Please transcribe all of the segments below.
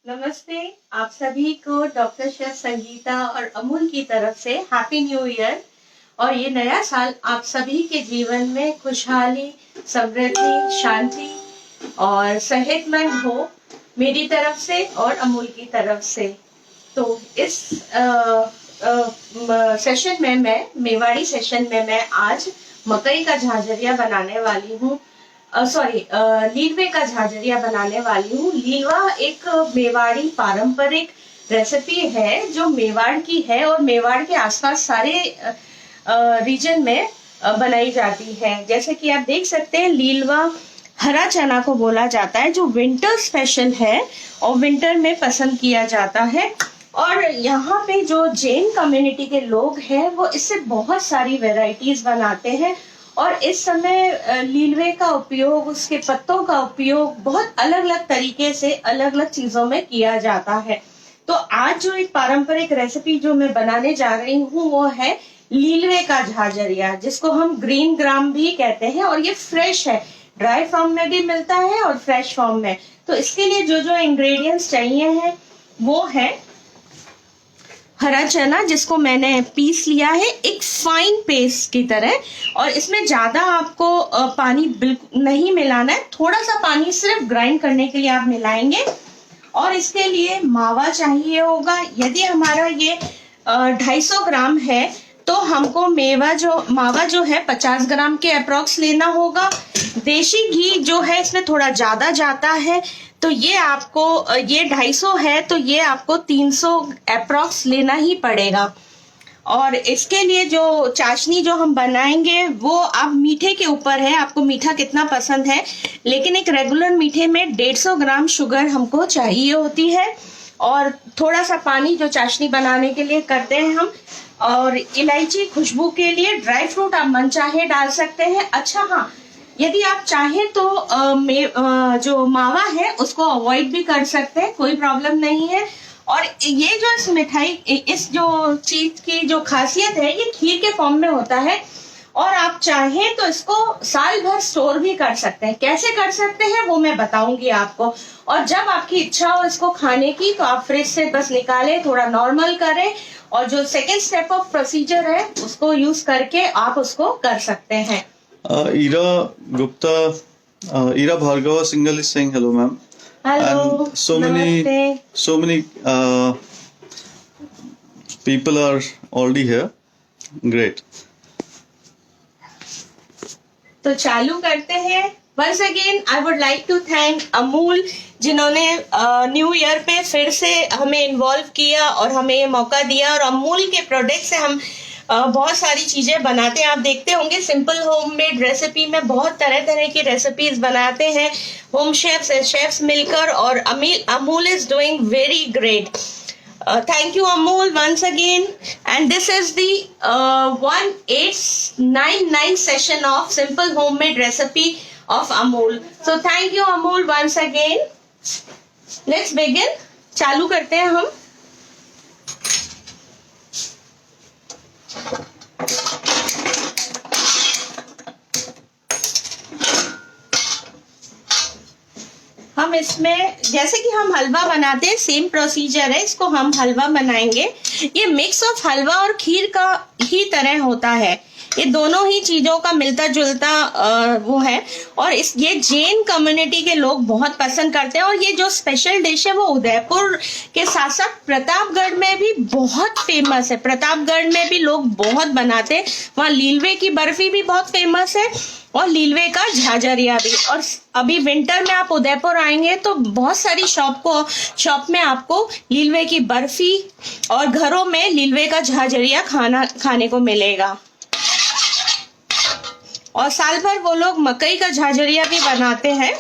नमस्ते। आप सभी को डॉक्टर शेफ संगीता और अमूल की तरफ से हैप्पी न्यू ईयर। और ये नया साल आप सभी के जीवन में खुशहाली, समृद्धि, शांति और सेहतमंद हो, मेरी तरफ से और अमूल की तरफ से। तो इस सेशन में मेवाड़ी सेशन में मैं आज मकई का झाझरिया बनाने वाली हूँ। लीलवे का झाझरिया बनाने वाली हूँ। लीलवा एक मेवाड़ी पारंपरिक रेसिपी है जो मेवाड़ की है और मेवाड़ के आसपास सारे रीजन में बनाई जाती है। जैसे कि आप देख सकते हैं, लीलवा हरा चना को बोला जाता है जो विंटर स्पेशल है और विंटर में पसंद किया जाता है। और यहाँ पे जो जैन कम्युनिटी के लोग हैं वो इससे बहुत सारी वेराइटीज बनाते हैं। और इस समय लीलवे का उपयोग, उसके पत्तों का उपयोग बहुत अलग अलग तरीके से अलग अलग चीजों में किया जाता है। तो आज जो एक पारंपरिक रेसिपी जो मैं बनाने जा रही हूँ वो है लीलवे का झाझरिया, जिसको हम ग्रीन ग्राम भी कहते हैं। और ये फ्रेश है, ड्राई फॉर्म में भी मिलता है और फ्रेश फॉर्म में। तो इसके लिए जो जो इंग्रेडिएंट्स चाहिए हैं वो है हरा चना, जिसको मैंने पीस लिया है एक फाइन पेस्ट की तरह। और इसमें ज्यादा आपको पानी बिल्कुल नहीं मिलाना है, थोड़ा सा पानी सिर्फ ग्राइंड करने के लिए आप मिलाएंगे। और इसके लिए मावा चाहिए होगा। यदि हमारा ये 250 ग्राम है तो हमको मावा जो है 50 ग्राम के अप्रोक्स लेना होगा। देशी घी जो है इसमें थोड़ा ज्यादा जाता है, तो ये आपको, ये 250 है तो ये आपको 300 अप्रोक्स लेना ही पड़ेगा। और इसके लिए जो चाशनी जो हम बनाएंगे वो आप मीठे के ऊपर है, आपको मीठा कितना पसंद है। लेकिन एक रेगुलर मीठे में 150 ग्राम शुगर हमको चाहिए होती है। और थोड़ा सा पानी जो चाशनी बनाने के लिए करते हैं हम। और इलायची खुशबू के लिए, ड्राई फ्रूट आप मनचाहे डाल सकते हैं। अच्छा हाँ, यदि आप चाहें तो जो मावा है उसको अवॉइड भी कर सकते हैं, कोई प्रॉब्लम नहीं है। और ये जो इस मिठाई, इस जो चीज की जो खासियत है, ये खीर के फॉर्म में होता है। और आप चाहें तो इसको साल भर स्टोर भी कर सकते हैं। कैसे कर सकते हैं वो मैं बताऊंगी आपको। और जब आपकी इच्छा हो इसको खाने की तो आप फ्रिज से बस निकालें, थोड़ा नॉर्मल करें और जो सेकेंड स्टेप ऑफ प्रोसीजर है उसको यूज करके आप उसको कर सकते हैं। Ira Gupta, Ira Bhargava Singhal is saying hello, ma'am. Hello. And so many people are already here. Great. तो चालू करते हैं। Once again, I would like to thank Amul, जिन्होंने न्यू ईयर पे फिर से हमें इन्वॉल्व किया और हमें ये मौका दिया। और अमूल के प्रोडक्ट से हम बहुत सारी चीजें बनाते हैं। आप देखते होंगे सिंपल होममेड रेसिपी में बहुत तरह तरह की रेसिपीज बनाते हैं होम शेफ्स मिलकर। और Amul is doing very great. Thank you Amul once again, and this is the 1899 session of simple homemade recipe of Amul. So thank you Amul once again. Let's begin. चालू करते हैं हम। हम इसमें, जैसे कि हम हलवा बनाते हैं, सेम प्रोसीजर है, इसको हम हलवा बनाएंगे। ये मिक्स ऑफ हलवा और खीर का ही तरह होता है। ये दोनों ही चीजों का मिलता जुलता वो है। और ये जैन कम्युनिटी के लोग बहुत पसंद करते हैं। और ये जो स्पेशल डिश है वो उदयपुर के साथ साथ प्रतापगढ़ में भी बहुत फेमस है। प्रतापगढ़ में भी लोग बहुत बनाते हैं। वहाँ लीलवे की बर्फी भी बहुत फेमस है और लीलवे का झाझरिया भी। और अभी विंटर में आप उदयपुर आएंगे तो बहुत सारी शॉप में आपको लीलवे की बर्फी और घरों में लीलवे का झाझरिया खाने को मिलेगा। और साल भर वो लोग मकई का झाझरिया भी बनाते हैं।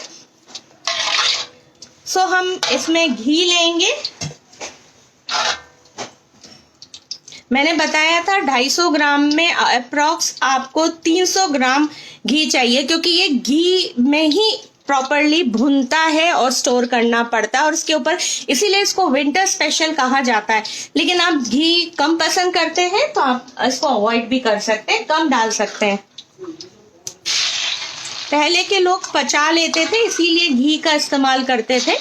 सो हम इसमें घी लेंगे। मैंने बताया था 250 ग्राम में अप्रॉक्स आपको 300 ग्राम घी चाहिए, क्योंकि ये घी में ही प्रॉपरली भुनता है और स्टोर करना पड़ता है। और इसके ऊपर, इसीलिए इसको विंटर स्पेशल कहा जाता है। लेकिन आप घी कम पसंद करते हैं तो आप इसको अवॉइड भी कर सकते हैं, कम डाल सकते हैं। पहले के लोग पचा लेते थे, इसीलिए घी का इस्तेमाल करते थे।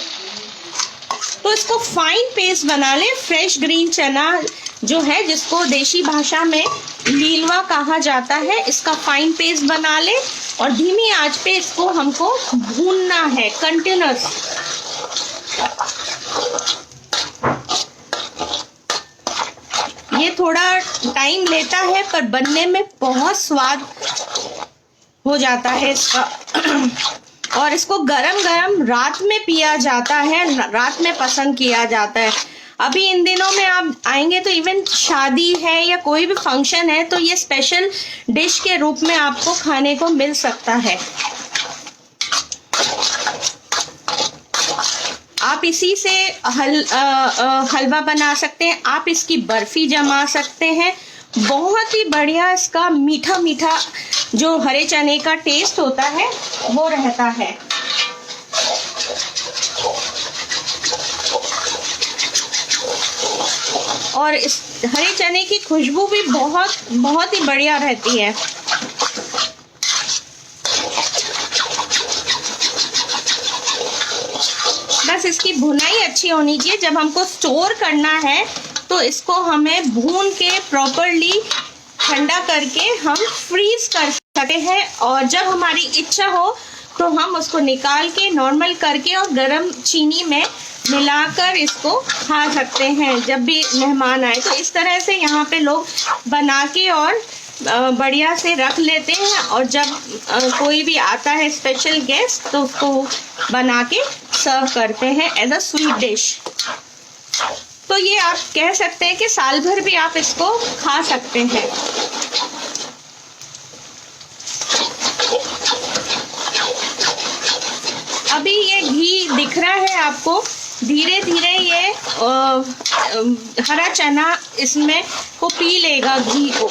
तो इसको फाइन पेस्ट बना ले। फ्रेश ग्रीन चना जो है, जिसको देशी भाषा में लीलवा कहा जाता है, इसका फाइन पेस्ट बना ले और धीमी आंच पे इसको हमको भूनना है कंटिन्यूअस। ये थोड़ा टाइम लेता है पर बनने में बहुत स्वाद हो जाता है इसका। और इसको गरम गरम रात में पिया जाता है, रात में पसंद किया जाता है। अभी इन दिनों में आप आएंगे तो इवन शादी है या कोई भी फंक्शन है तो ये स्पेशल डिश के रूप में आपको खाने को मिल सकता है। आप इसी से हलवा बना सकते हैं, आप इसकी बर्फी जमा सकते हैं। बहुत ही बढ़िया इसका मीठा मीठा जो हरे चने का टेस्ट होता है वो रहता है। और इस हरे चने की खुशबू भी बहुत ही बढ़िया रहती है। बस इसकी भुनाई अच्छी होनी चाहिए। जब हमको स्टोर करना है तो इसको हमें भून के प्रॉपरली ठंडा करके हम फ्रीज कर सकते हैं, और जब हमारी इच्छा हो तो हम उसको निकाल के नॉर्मल करके और गरम चीनी में मिलाकर इसको खा सकते हैं जब भी मेहमान आए। तो इस तरह से यहाँ पे लोग बना के और बढ़िया से रख लेते हैं, और जब कोई भी आता है स्पेशल गेस्ट तो उसको बना के सर्व करते हैं एज अ स्वीट डिश। तो ये आप कह सकते हैं कि साल भर भी आप इसको खा सकते हैं। अभी ये घी दिख रहा है आपको, धीरे धीरे ये हरा चना इसमें को पी लेगा घी को।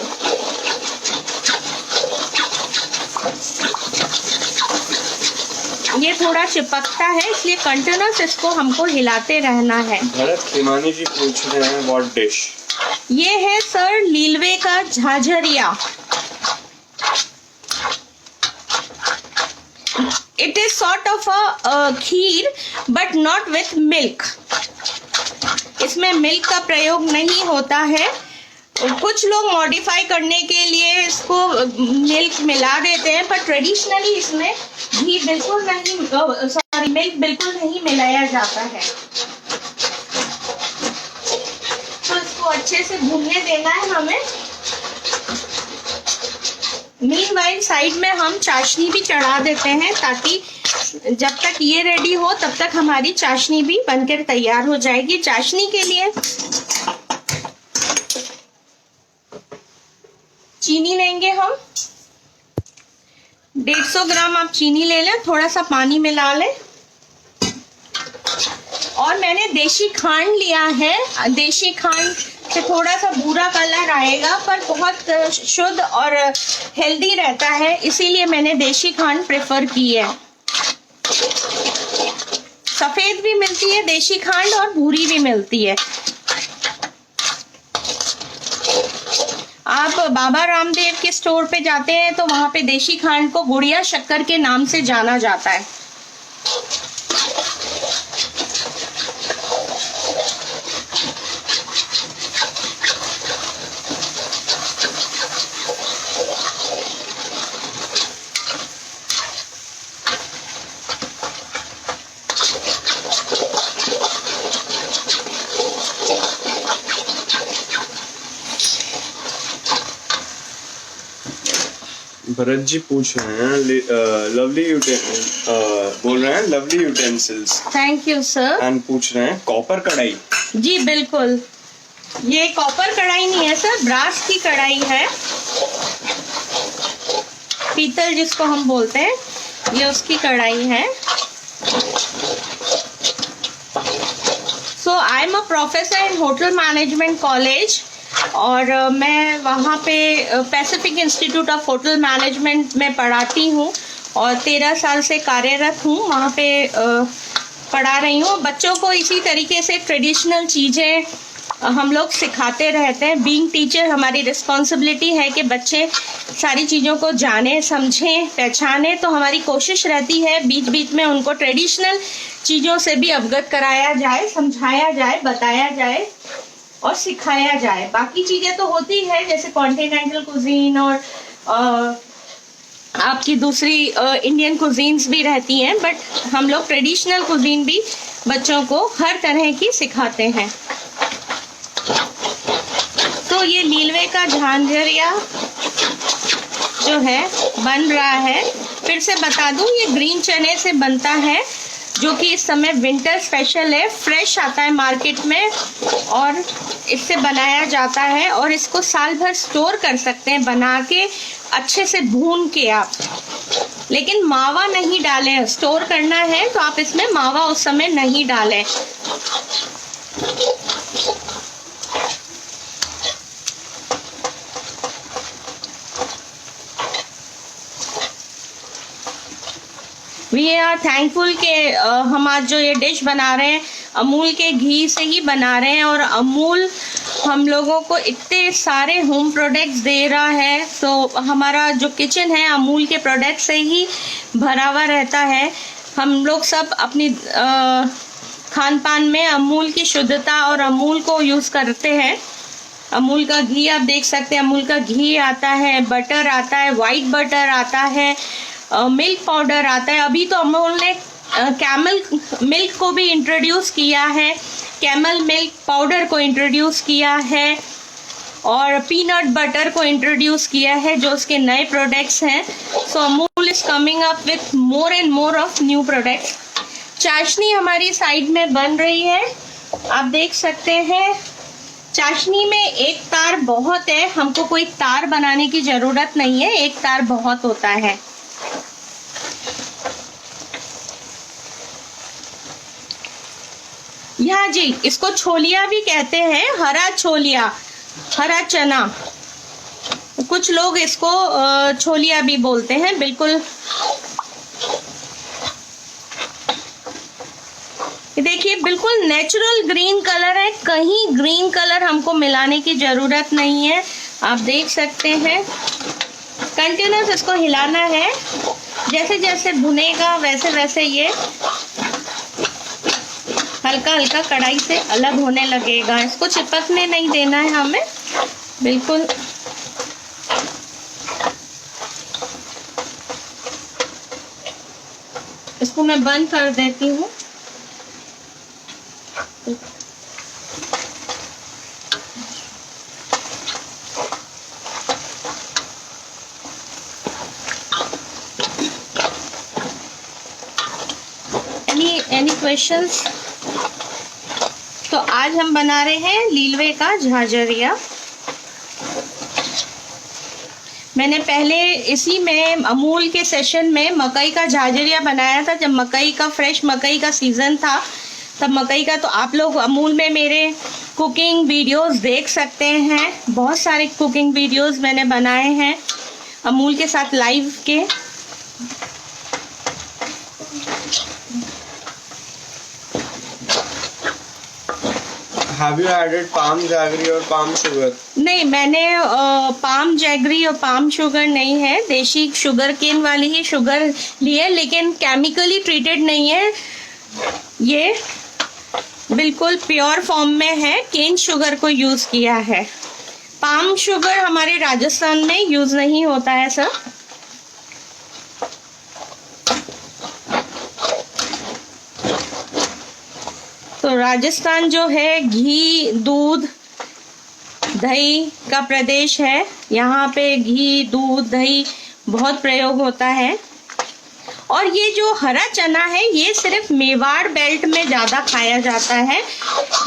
ये थोड़ा चिपकता है, इसलिए कंटिन्यूअस इसको हमको हिलाते रहना है। भरत खेमानी जी पूछ रहे हैं व्हाट डिश? ये है सर लीलवे का Jhajharia. It is sort of a kheer but not with milk. इसमें मिल्क का प्रयोग नहीं होता है। कुछ लोग मॉडिफाई करने के लिए इसको मिल्क मिला देते हैं, पर ट्रेडिशनली इसमें घी बिल्कुल नहीं, सॉरी मिल्क बिल्कुल नहीं मिलाया जाता है। तो इसको अच्छे से भूनने देना है हमें। मीनवाइल साइड में हम चाशनी भी चढ़ा देते हैं, ताकि जब तक ये रेडी हो तब तक हमारी चाशनी भी बनकर तैयार हो जाएगी। चाशनी के लिए चीनी लेंगे हम, 150 ग्राम आप चीनी ले लें, थोड़ा सा पानी मिला लें। और मैंने देशी खांड लिया है। देशी खांड से थोड़ा सा भूरा कलर आएगा पर बहुत शुद्ध और हेल्दी रहता है, इसीलिए मैंने देशी खांड प्रेफर की है। सफेद भी मिलती है देशी खांड और भूरी भी मिलती है। आप बाबा रामदेव के स्टोर पे जाते हैं तो वहां पे देशी खांड को गुड़िया शक्कर के नाम से जाना जाता है। भरत जी पूछ रहे हैं लवली बोल रहे हैं lovely utensils. Thank you sir. And पूछ रहे हैं कॉपर कढ़ाई। जी बिल्कुल, ये कॉपर कढ़ाई नहीं है सर, ब्रास की कढ़ाई है। पीतल जिसको हम बोलते हैं, ये उसकी कढ़ाई है। So I am a professor in hotel management college, और मैं वहाँ पे Pacific Institute of Hotel Management में पढ़ाती हूँ और 13 साल से कार्यरत हूँ। वहाँ पे पढ़ा रही हूँ बच्चों को। इसी तरीके से ट्रेडिशनल चीज़ें हम लोग सिखाते रहते हैं। बीइंग टीचर हमारी रिस्पॉन्सिबिलिटी है कि बच्चे सारी चीज़ों को जाने, समझें, पहचाने। तो हमारी कोशिश रहती है बीच बीच में उनको ट्रेडिशनल चीजों से भी अवगत कराया जाए, समझाया जाए, बताया जाए और सिखाया जाए। बाकी चीजें तो होती है जैसे कॉन्टिनेंटल कुजीन और आपकी दूसरी इंडियन कुजीन्स भी रहती हैं, बट हम लोग ट्रेडिशनल कुजीन भी बच्चों को हर तरह की सिखाते हैं। तो ये लीलवे का झांझरिया जो है बन रहा है। फिर से बता दूं, ये ग्रीन चने से बनता है जो कि इस समय विंटर स्पेशल है, फ्रेश आता है मार्केट में और इससे बनाया जाता है और इसको साल भर स्टोर कर सकते हैं बना के, अच्छे से भून के आप। लेकिन मावा नहीं डालें, स्टोर करना है तो आप इसमें मावा उस समय नहीं डालें। वी आर थैंकफुल के हम आज जो ये डिश बना रहे हैं अमूल के घी से ही बना रहे हैं और अमूल हम लोगों को इतने सारे होम प्रोडक्ट्स दे रहा है। तो हमारा जो किचन है अमूल के प्रोडक्ट से ही भरा हुआ रहता है। हम लोग सब अपनी खान पान में अमूल की शुद्धता और अमूल को यूज़ करते हैं। अमूल का घी आप देख सकते हैं, अमूल का घी आता है, बटर आता है, वाइट बटर आता है, मिल्क पाउडर आता है। अभी तो अमूल ने कैमल मिल्क को भी इंट्रोड्यूस किया है, कैमल मिल्क पाउडर को इंट्रोड्यूस किया है और पीनट बटर को इंट्रोड्यूस किया है जो उसके नए प्रोडक्ट्स हैं। So Amul is coming up with more and more of new products. चाशनी हमारी साइड में बन रही है, आप देख सकते हैं। चाशनी में एक तार बहुत है, हमको कोई तार बनाने की जरूरत नहीं है, एक तार बहुत होता है। यहाँ जी इसको छोलिया भी कहते हैं, हरा छोलिया, हरा चना। कुछ लोग इसको छोलिया भी बोलते हैं। बिल्कुल देखिए, बिल्कुल नेचुरल ग्रीन कलर है, कहीं ग्रीन कलर हमको मिलाने की जरूरत नहीं है। आप देख सकते हैं, कंटिन्यूस इसको हिलाना है। जैसे जैसे भुनेगा वैसे वैसे ये हल्का हल्का कढ़ाई से अलग होने लगेगा। इसको चिपकने नहीं देना है हमें, बिल्कुल। इसको मैं बंद कर देती हूँ। Any questions? तो आज हम बना रहे हैं लीलवे का झाझरिया। मैंने पहले इसी में अमूल के सेशन में मकई का झाझरिया बनाया था, जब मकई का फ्रेश मकई का सीजन था तब मकई का। तो आप लोग अमूल में मेरे कुकिंग वीडियोस देख सकते हैं, बहुत सारे कुकिंग वीडियोस मैंने बनाए हैं अमूल के साथ लाइव के। Have you added palm jaggery और palm sugar? नहीं, मैंने पाम जैगरी और पाम शुगर नहीं है, देशी शुगर केन वाली ही शुगर ली है, लेकिन केमिकली ट्रीटेड नहीं है। ये बिल्कुल प्योर फॉर्म में है, केन शुगर को यूज किया है। पाम शुगर हमारे राजस्थान में यूज नहीं होता है सर। तो राजस्थान जो है घी, दूध, दही का प्रदेश है। यहाँ पे घी, दूध, दही बहुत प्रयोग होता है। और ये जो हरा चना है ये सिर्फ मेवाड़ बेल्ट में ज़्यादा खाया जाता है।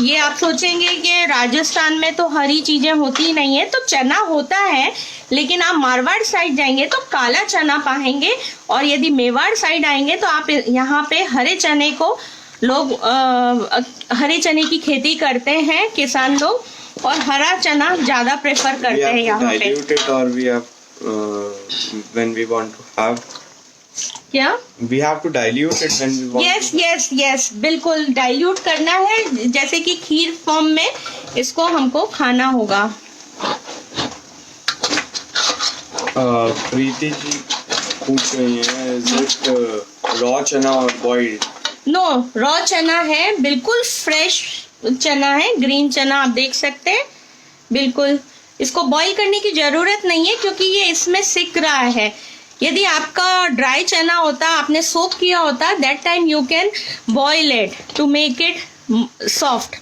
ये आप सोचेंगे कि राजस्थान में तो हरी चीज़ें होती नहीं है, तो चना होता है, लेकिन आप मारवाड़ साइड जाएंगे तो काला चना पाएंगे, और यदि मेवाड़ साइड आएंगे तो आप यहाँ पे हरे चने को लोग हरे चने की खेती करते हैं किसान लोग, और हरा चना ज्यादा प्रेफर करते हैं यहाँ पे। When we want to have, क्या we have to dilute it when we want yes बिल्कुल डाइल्यूट करना है, जैसे कि खीर फॉर्म में इसको हमको खाना होगा। प्रीति जी पूछ रही हैं, is it raw चना और boiled? नो, रॉ चना है, बिल्कुल फ्रेश चना है, ग्रीन चना आप देख सकते हैं। बिल्कुल इसको बॉईल करने की जरूरत नहीं है क्योंकि ये इसमें सिक रहा है। यदि आपका ड्राई चना होता, आपने सोक किया होता, that time you can boil it to make it soft,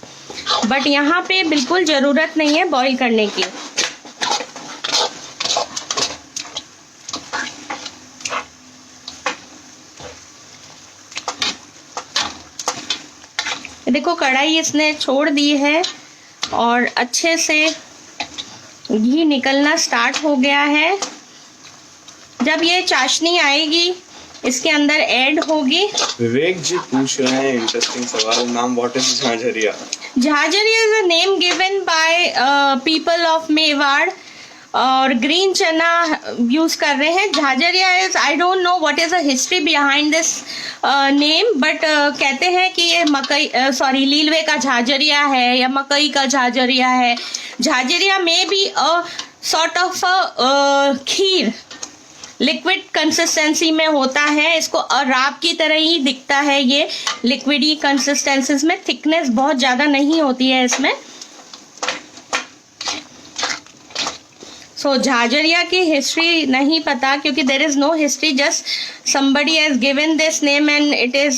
but यहाँ पे बिल्कुल ज़रूरत नहीं है बॉईल करने की। देखो कढ़ाई इसने छोड़ दी है और अच्छे से घी निकलना स्टार्ट हो गया है। जब ये चाशनी आएगी इसके अंदर ऐड होगी। विवेक जी पूछ रहे हैं इंटरेस्टिंग सवाल, नाम what is Jhajharia? Jhajharia is a name given by people of Mewar और ग्रीन चना यूज कर रहे हैं। Jhajharia is, I don't know what is the history behind this name, but कहते हैं कि ये मकई लीलवे का झाझरिया है या मकई का झाझरिया है। झाझरिया में भी a sort of kheer liquid consistency में होता है। इसको राब की तरह ही दिखता है, ये लिक्विडी कंसिस्टेंसीज में, थिकनेस बहुत ज़्यादा नहीं होती है इसमें। सो झाझरिया की हिस्ट्री नहीं पता क्योंकि there is no history, just somebody has given this name and it is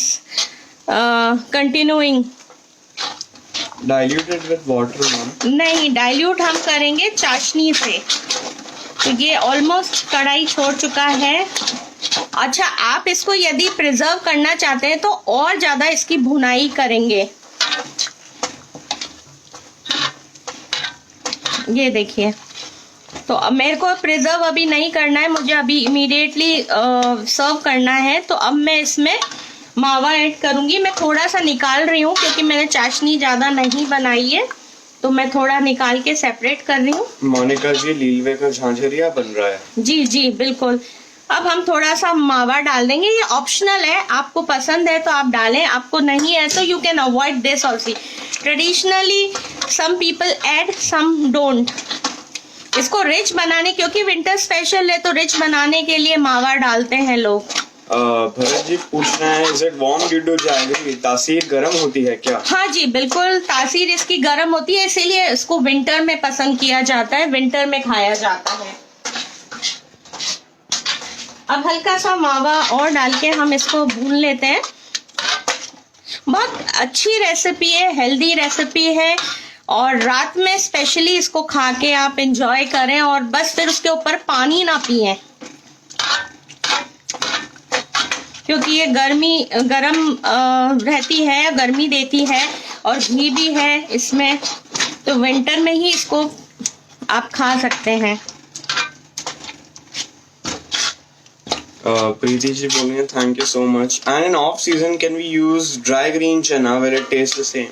continuing. Diluted with water, ma'am? नहीं, डाइल्यूट हम करेंगे चाशनी से। तो ये ऑलमोस्ट कढ़ाई छोड़ चुका है। अच्छा, आप इसको यदि प्रिजर्व करना चाहते हैं तो और ज़्यादा इसकी भुनाई करेंगे। ये देखिए, तो अब मेरे को प्रिजर्व अभी नहीं करना है, मुझे अभी इमीडिएटली सर्व करना है। तो अब मैं इसमें मावा ऐड करूंगी। मैं थोड़ा सा निकाल रही हूँ क्योंकि मैंने चाशनी ज़्यादा नहीं बनाई है, तो मैं थोड़ा निकाल के सेपरेट कर रही हूँ। मोनिका जी, लीलवे का झाझरिया बन रहा है। जी जी बिल्कुल। अब हम थोड़ा सा मावा डाल देंगे, ये ऑप्शनल है, आपको पसंद है तो आप डालें, आपको नहीं है तो you can avoid this also. Traditionally some people add, some don't. इसको रिच बनाने, क्योंकि विंटर स्पेशल है तो रिच बनाने के लिए मावा डालते हैं लोग। भरत जी पूछ रहे हैं, is it warm due to jaggery? तासीर गर्म होती है क्या? हाँ जी बिल्कुल, तासीर इसकी गर्म होती है, इसीलिए इसको विंटर में पसंद किया जाता है, विंटर में खाया जाता है। अब हल्का सा मावा और डाल के हम इसको भून लेते हैं। बहुत अच्छी रेसिपी है, हेल्दी रेसिपी है और रात में स्पेशली इसको खा के आप एंजॉय करें और बस फिर उसके ऊपर पानी ना पिएं, क्योंकि ये गरम रहती है, गर्मी देती है और घी भी है इसमें, तो विंटर में ही इसको आप खा सकते हैं। प्रीति जी बोल रही हैं, thank you so much. And in off season can we use dry green chana where it taste the same?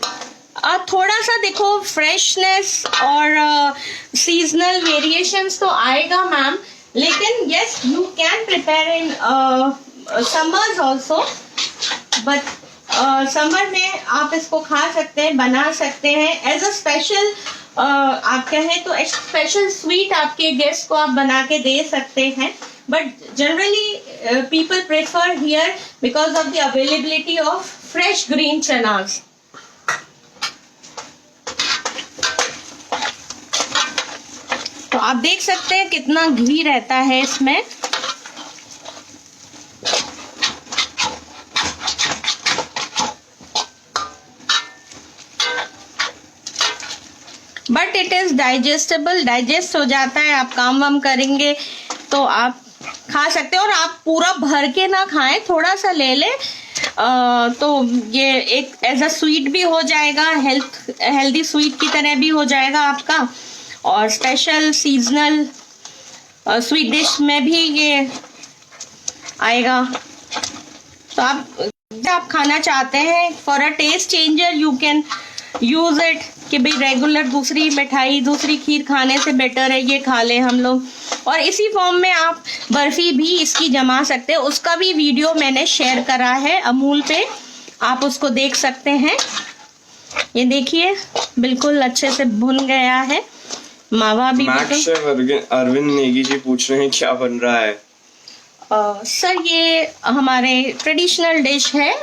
थोड़ा सा देखो फ्रेशनेस और सीजनल वेरिएशंस तो आएगा मैम, लेकिन yes you can prepare in summers also, but summer में आप इसको खा सकते हैं, बना सकते हैं एज अ स्पेशल। आप कहें तो स्पेशल स्वीट आपके गेस्ट को आप बना के दे सकते हैं, but generally people prefer here because of the availability of fresh green chanas. तो आप देख सकते हैं कितना घी रहता है इसमें। But it is digestible, digest हो जाता है। आप काम वाम करेंगे तो आप खा सकते हैं, और आप पूरा भर के ना खाएं, थोड़ा सा ले लें तो ये एक एज अ स्वीट भी हो जाएगा, हेल्दी स्वीट की तरह भी हो जाएगा आपका, और स्पेशल सीजनल स्वीट डिश में भी ये आएगा। तो आप खाना चाहते हैं for a taste changer you can use it, कि भाई रेगुलर दूसरी मिठाई, दूसरी खीर खाने से बेटर है ये खा लें हम लोग। और इसी फॉर्म में आप बर्फी भी इसकी जमा सकते हैं, उसका भी वीडियो मैंने शेयर करा है अमूल पे, आप उसको देख सकते हैं। ये देखिए बिल्कुल अच्छे से भुन गया है मावा भी। अरविंद नेगी जी पूछ रहे हैं क्या बन रहा है? सर ये हमारे ट्रेडिशनल डिश है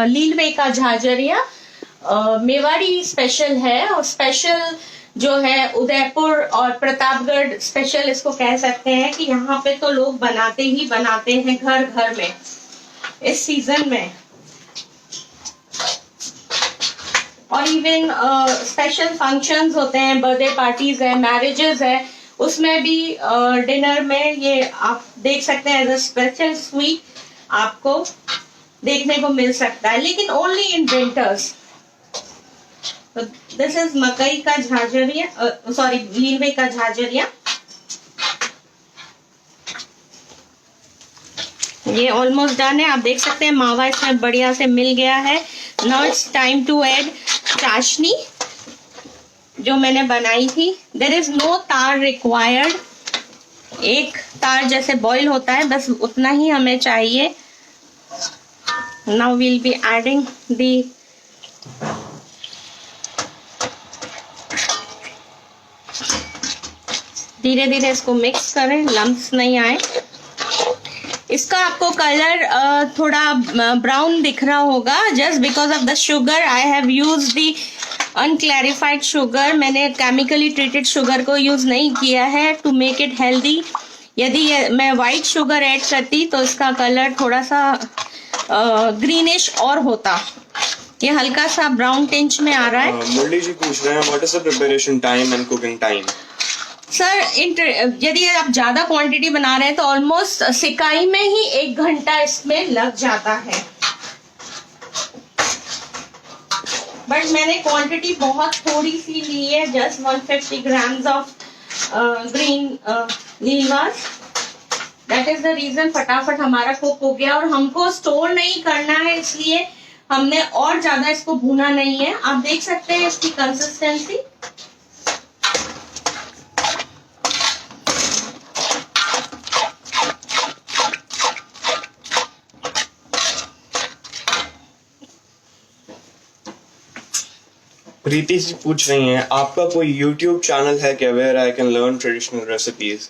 लीलवे का झाझरिया। मेवाड़ी स्पेशल है और स्पेशल जो है उदयपुर और प्रतापगढ़ स्पेशल इसको कह सकते हैं कि यहाँ पे तो लोग बनाते ही बनाते हैं घर घर में इस सीजन में। और इवन स्पेशल फंक्शंस होते हैं, बर्थडे पार्टीज है, मैरिजेस है, उसमें भी डिनर में ये आप देख सकते हैं एज अ स्पेशल स्वीट आपको देखने को मिल सकता है, लेकिन ओनली इन विंटर्स। तो दिस इज मकई का झाझरिया, सॉरी लीलवे का झाझरिया। ये ऑलमोस्ट डन है, आप देख सकते हैं मावा इसमें बढ़िया से मिल गया है। Now it's time to add chashni जो मैंने बनाई थी। There is no taar required, एक तार जैसे बॉईल होता है बस उतना ही हमें चाहिए। नाउ वील बी एडिंग दी धीरे धीरे इसको मिक्स करें, लम्प्स नहीं आए। इसका आपको कलर थोड़ा ब्राउन दिख रहा होगा just because of the sugar. I have used the unclarified sugar, मैंने केमिकली ट्रीटेड शुगर को यूज नहीं किया है टू मेक इट हेल्दी। यदि मैं वाइट शुगर ऐड करती तो इसका कलर थोड़ा सा ग्रीनिश और होता। ये हल्का सा ब्राउन टिंच में आ रहा है। मुरली जी पूछ रहे हैं what is the preparation time and cooking time? Sir यदि आप ज्यादा क्वांटिटी बना रहे हैं तो ऑलमोस्ट सिकाई में ही 1 घंटा इसमें लग जाता है, बट मैंने क्वांटिटी बहुत थोड़ी सी ली है, just 150 grams of green lilvas. That is the reason फटाफट हमारा कुक हो गया। और हमको स्टोर नहीं करना है इसलिए हमने और ज्यादा इसको भूना नहीं है। आप देख सकते हैं इसकी कंसिस्टेंसी। प्रीति जी पूछ रही हैं आपका कोई YouTube चैनल है क्या where I can learn traditional recipes?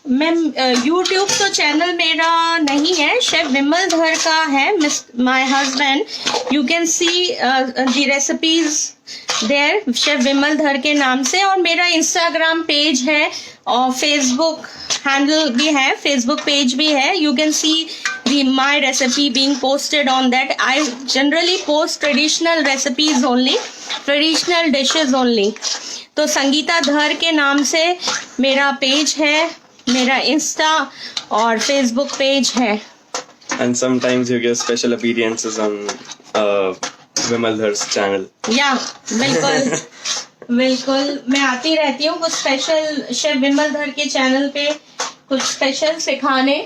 Ma'am YouTube तो चैनल मेरा नहीं है, शेफ विमल धर का है, my husband. You can see the recipes there chef Vimal Dhar के नाम से। और मेरा इंस्टाग्राम पेज है और फेसबुक हैंडल भी है, फेसबुक पेज भी है। You can see the my recipe being posted on that. I generally post traditional recipes only, traditional dishes only. तो संगीता धर के नाम से मेरा पेज है, मेरा इंस्टा और फेसबुक पेज है। And sometimes you get special appearances on Vimal Dhar's channel. या बिल्कुल बिल्कुल, मैं आती रहती हूँ कुछ स्पेशल शेफ विमल धर के चैनल पे, कुछ स्पेशल सिखाने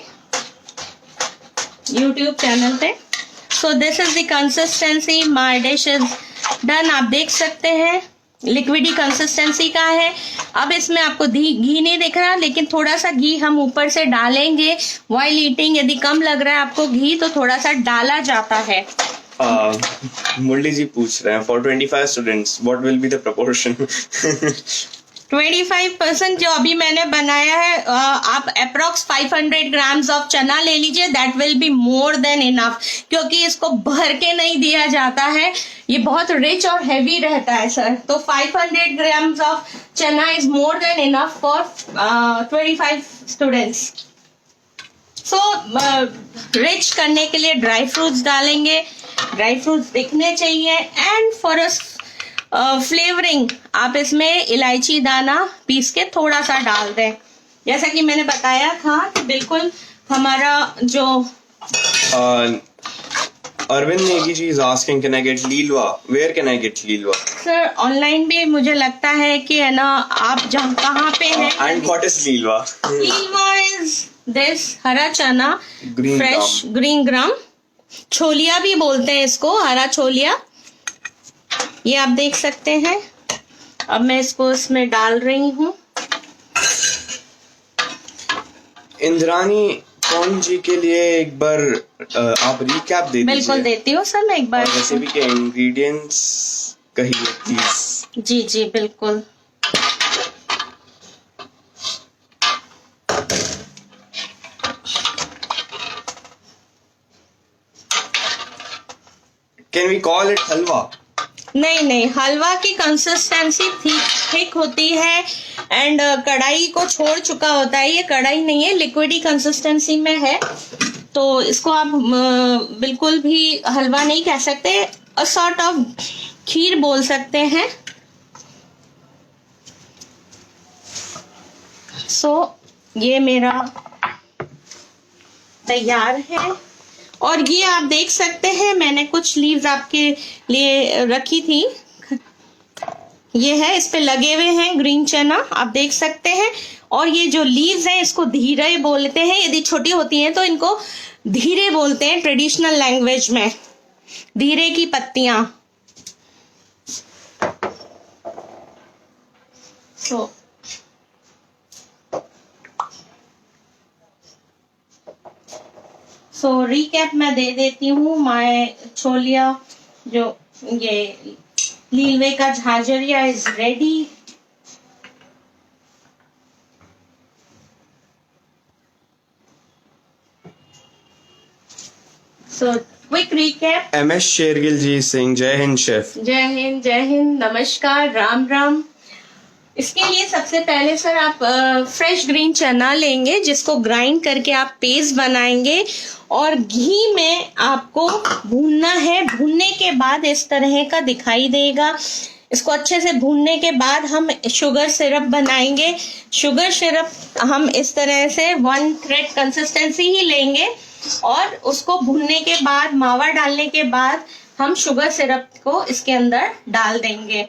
यूट्यूब चैनल पे। So this is the consistency, my dish is done. आप देख सकते हैं लिक्विडी कंसिस्टेंसी का है। अब इसमें आपको घी नहीं दिख रहा, लेकिन थोड़ा सा घी हम ऊपर से डालेंगे व्हाइल ईटिंग। यदि कम लग रहा है आपको घी तो थोड़ा सा डाला जाता है। मुरली जी पूछ रहे हैं for 25 students what will be the proportion? 25% जो अभी मैंने बनाया है, आप अप्रोक्स 500 ग्राम्स ऑफ चना ले लीजिए, that will be more than enough. क्योंकि इसको भर के नहीं दिया जाता है, ये बहुत रिच और हैवी रहता है सर। तो 500 ग्राम्स ऑफ चना is more than enough for 25 students. So rich करने के लिए ड्राई फ्रूट्स डालेंगे, ड्राई फ्रूट्स दिखने चाहिए। एंड फॉर अ फ्लेवरिंग आप इसमें इलायची दाना पीस के थोड़ा सा डाल दें, जैसा कि मैंने बताया था कि बिल्कुल हमारा जो Arvind Negi ji is asking, can I get Leelwa? Where can I get Leelwa? Sir online भी मुझे लगता है कि है ना, आप जहाँ कहाँ पे हैं। And what is Leelwa? Lilva is this hara chana, Green fresh green gram, छोलिया भी बोलते हैं इसको, हरा छोलिया। ये आप देख सकते हैं। अब मैं इसको इसमें डाल रही हूँ। इंद्रानी कौन जी के लिए एक बार आप रिकैप दे दीजिए। बिल्कुल देती हूँ सर मैं एक बार। रेसिपी के इंग्रेडिएंट्स कहिए प्लीज। जी जी बिल्कुल। Can we call it halwa? नहीं नहीं, हलवा की कंसिस्टेंसी थिक होती है एंड कढ़ाई को छोड़ चुका होता है। ये कढ़ाई नहीं है, लिक्विडी कंसिस्टेंसी में है, तो इसको आप बिल्कुल भी हलवा नहीं कह सकते, अ सॉर्ट ऑफ खीर बोल सकते हैं। सो ये मेरा तैयार है और ये आप देख सकते हैं मैंने कुछ लीव्स आपके लिए रखी थी। ये है, इस पे लगे हुए हैं ग्रीन चना, आप देख सकते हैं। और ये जो लीव्स हैं इसको धीरे बोलते हैं, यदि छोटी होती हैं तो इनको धीरे बोलते हैं ट्रेडिशनल लैंग्वेज में, धीरे की पत्तियां। सो रिकैप मैं दे देती हूँ। माय छोलिया, जो ये लीलवे का jhajariya is ready. So quick recap. MS Shergill ji Singh, जय हिंद शेफ। जय हिंद, जय हिंद, नमस्कार, राम राम। इसके लिए सबसे पहले सर आप फ्रेश ग्रीन चना लेंगे, जिसको ग्राइंड करके आप पेस्ट बनाएंगे और घी में आपको भूनना है। भूनने के बाद इस तरह का दिखाई देगा। इसको अच्छे से भूनने के बाद हम शुगर सिरप बनाएंगे। शुगर सिरप हम इस तरह से 1 थ्रेड कंसिस्टेंसी ही लेंगे और उसको भूनने के बाद, मावा डालने के बाद हम शुगर सिरप को इसके अंदर डाल देंगे।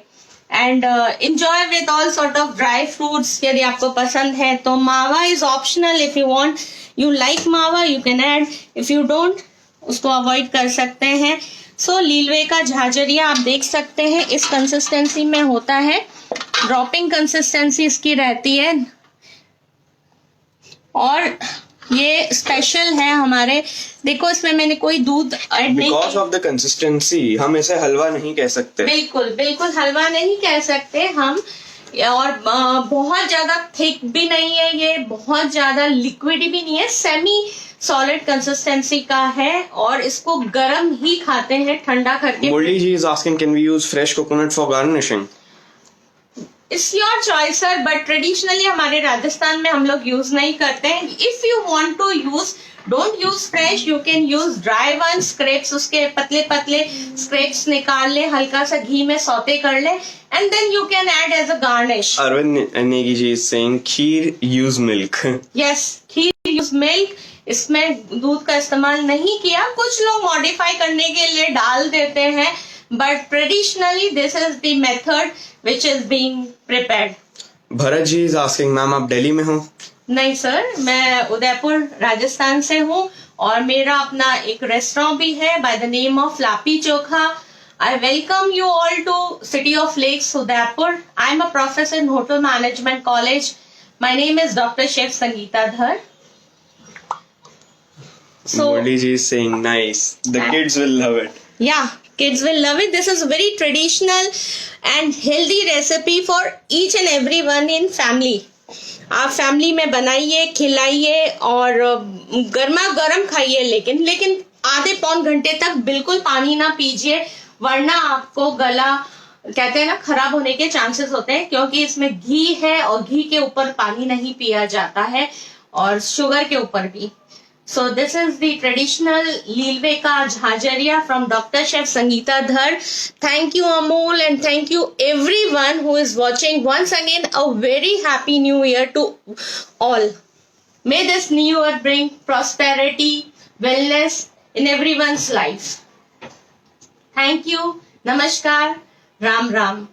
And enjoy with all sort of dry fruits यदि आपको पसंद है तो। Mawa is optional, if you want, you like mawa you can add, if you don't उसको अवॉइड कर सकते हैं। सो लीलवे का झाझरिया आप देख सकते हैं इस कंसिस्टेंसी में होता है, ड्रॉपिंग कंसिस्टेंसी इसकी रहती है और ये स्पेशल है हमारे। देखो इसमें मैंने कोई दूध ऐड नहीं Because of the consistency हम इसे हलवा नहीं कह सकते। बिल्कुल बिल्कुल हलवा नहीं कह सकते हम। और बहुत ज्यादा थिक भी नहीं है, ये बहुत ज्यादा लिक्विड भी नहीं है, सेमी सॉलिड कंसिस्टेंसी का है और इसको गर्म ही खाते हैं, ठंडा करके। Murali ji is asking, can we use fresh coconut for garnishing? It's your choice sir, but traditionally हमारे राजस्थान में हम लोग यूज नहीं करते हैं। If you want to use, don't use fresh, you can use dry one. Scrapes, उसके पतले पतले स्क्रेप्स निकाल ले, हल्का सा घी में सौते कर ले and then you can add as a garnish. Arvind Negi ji is saying, kheer use milk. Yes, kheer use milk, इसमें दूध का इस्तेमाल नहीं किया। कुछ लोग मॉडिफाई करने के लिए डाल देते हैं, but traditionally this is the method which is being prepared. Bharat ji is asking, ma'am आप दिल्ली में हो? नहीं सर, मैं उदयपुर राजस्थान से हूँ और मेरा अपना एक रेस्टोरेंट भी है by the name of lapi chokha. I welcome you all to City of Lakes, Udaipur. I am a professor in Hotel Management College. My name is Dr. Chef Sangeeta Dhar. So, Murli ji is saying, nice. The kids will love it. yeah, kids will love it. This is very traditional and healthy recipe for each and everyone in family. आप family में बनाइए, खिलाइए और गर्मा गर्म खाइए, लेकिन आधे पौन घंटे तक बिल्कुल पानी ना पीजिए, वरना आपको गला कहते हैं ना खराब होने के चांसेस होते हैं, क्योंकि इसमें घी है और घी के ऊपर पानी नहीं पिया जाता है और शुगर के ऊपर भी। So this is the traditional लीलवे का Jhajharia from Dr. Chef Sangeeta Dhar. Thank you Amol and thank you everyone who is watching. Once again a very happy new year to all. May this new year bring prosperity, wellness in everyone's life. Thank you. Namaskar. Ram Ram.